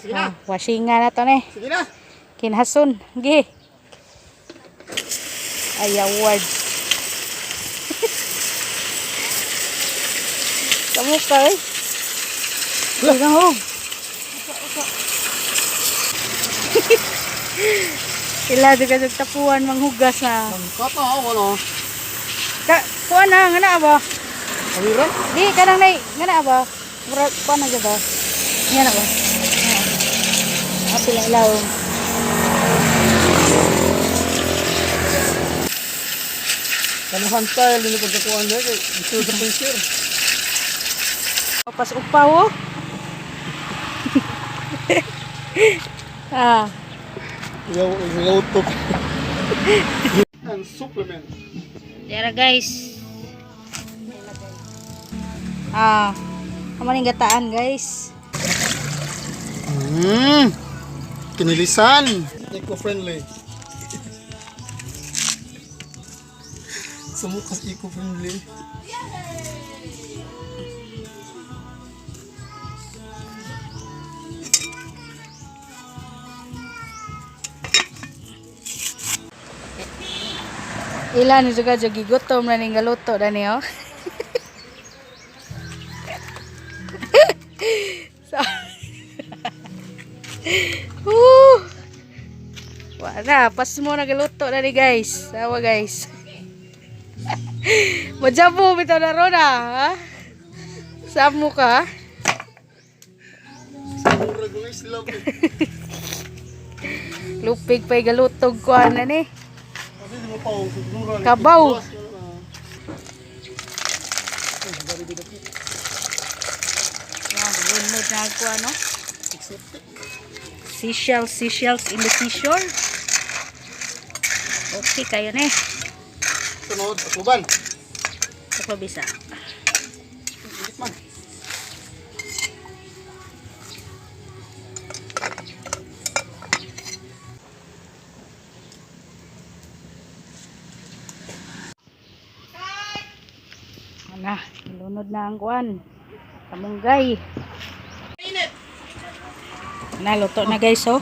sige na. Wasingan na to ne. Sige na. Kinhason. Gi. Ay, award. Kamu ka eh. Uy, nahog. Ila juga tapuan manghugas na. Mangkat na, wala. Kuan na, ngana ba? Kaliran? Di, kanang nay, ngana ba? Murag, kuan na ba? Ngana ba? Sila ilaw. Kanuhan style, hindi pagkakuhan niya. Gusto sa picture. Pas upaw oh. Ilaw utok. And supplement. Tara guys. Kamaning gataan guys. Kinilisan. Eco-friendly. Semukas eco-friendly. Ilan juga jogi gutom na ning galuto dani oh. So, wala, pas mo na galuto dani guys. Sawa guys. Majabo bitaw na ron ha. Samu ka. Lupig pa'y galutog ko na ni. Kabaw. Lunod na ako ano. Seashells in the seashore. Okay kayo na eh. Sunod, atuban. Ito pa bisa. Ilit man. Na, lunod na ang kuan. Kamunggay. Na, luto na guys oh.